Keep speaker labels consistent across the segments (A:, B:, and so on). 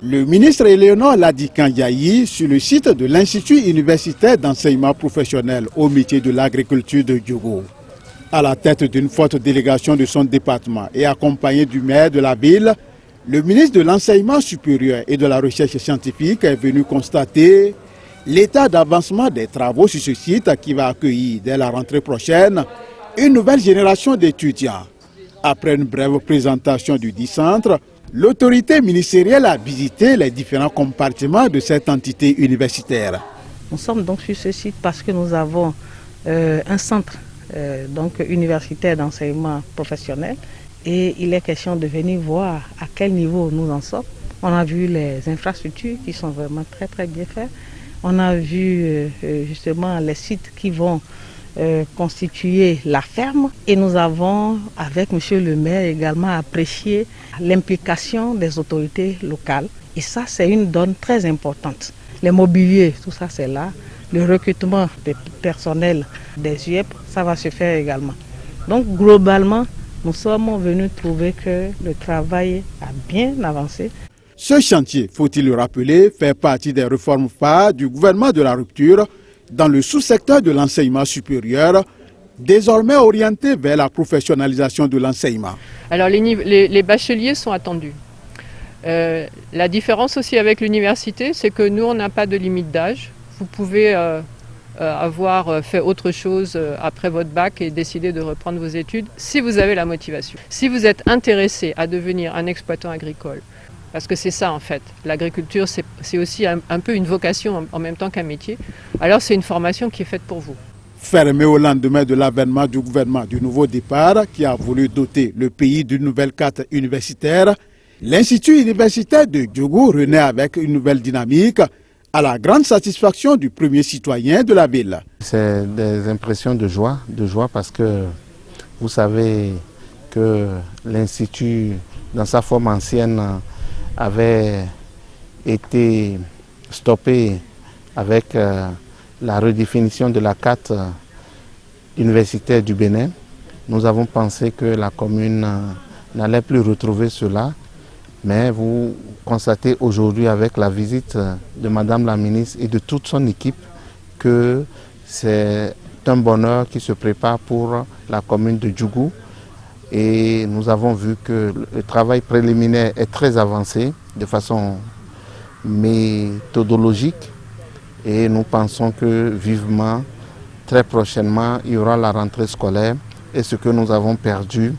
A: Le ministre Eleonore Ladikan Yahi sur le site de l'Institut universitaire d'enseignement professionnel au métier de l'agriculture de Diogo. À la tête d'une forte délégation de son département et accompagné du maire de la ville, le ministre de l'Enseignement supérieur et de la Recherche scientifique est venu constater l'état d'avancement des travaux sur ce site qui va accueillir dès la rentrée prochaine une nouvelle génération d'étudiants. Après une brève présentation du dit centre, l'autorité ministérielle a visité les différents compartiments de cette entité universitaire.
B: Nous sommes donc sur ce site parce que nous avons un centre universitaire d'enseignement professionnel et il est question de venir voir à quel niveau nous en sommes. On a vu les infrastructures qui sont vraiment très bien faites. On a vu justement les sites qui vont constituer la ferme et nous avons avec monsieur le maire également apprécié l'implication des autorités locales et ça c'est une donne très importante. Les mobiliers, tout ça c'est là, le recrutement des personnels des UEP, ça va se faire également. Donc globalement, nous sommes venus trouver que le travail a bien avancé.
A: Ce chantier, faut-il le rappeler, fait partie des réformes phares du gouvernement de la rupture dans le sous-secteur de l'enseignement supérieur, désormais orienté vers la professionnalisation de l'enseignement.
C: Alors les bacheliers sont attendus. La différence aussi avec l'université, c'est que nous, on n'a pas de limite d'âge. Vous pouvez avoir fait autre chose après votre bac et décider de reprendre vos études si vous avez la motivation. Si vous êtes intéressé à devenir un exploitant agricole, parce que c'est ça en fait, l'agriculture c'est aussi un peu une vocation en même temps qu'un métier, alors c'est une formation qui est faite pour vous.
A: Fermé au lendemain de l'avènement du gouvernement du nouveau départ qui a voulu doter le pays d'une nouvelle carte universitaire, l'Institut universitaire de Diogo renaît avec une nouvelle dynamique à la grande satisfaction du premier citoyen de la ville.
D: C'est des impressions de joie parce que vous savez que l'Institut, dans sa forme ancienne, avait été stoppé avec la redéfinition de la carte universitaire du Bénin. Nous avons pensé que la commune n'allait plus retrouver cela. Mais vous constatez aujourd'hui avec la visite de Madame la ministre et de toute son équipe que c'est un bonheur qui se prépare pour la commune de Diougou. Et nous avons vu que le travail préliminaire est très avancé de façon méthodologique. Et nous pensons que vivement, très prochainement, il y aura la rentrée scolaire. Et ce que nous avons perdu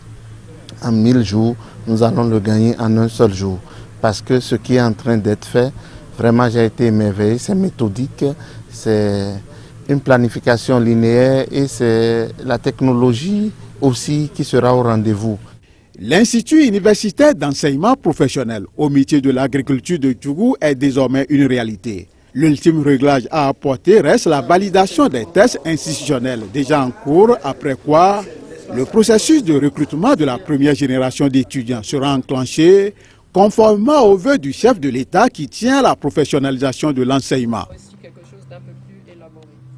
D: en 1000 jours, nous allons le gagner en un seul jour. Parce que ce qui est en train d'être fait, vraiment j'ai été émerveillé, c'est méthodique, c'est une planification linéaire et c'est la technologie aussi qui sera au rendez-vous.
A: L'Institut universitaire d'enseignement professionnel au métier de l'agriculture de Diougou est désormais une réalité. L'ultime réglage à apporter reste la validation des tests institutionnels déjà en cours, après quoi le processus de recrutement de la première génération d'étudiants sera enclenché conformément aux vœux du chef de l'État qui tient à la professionnalisation de l'enseignement.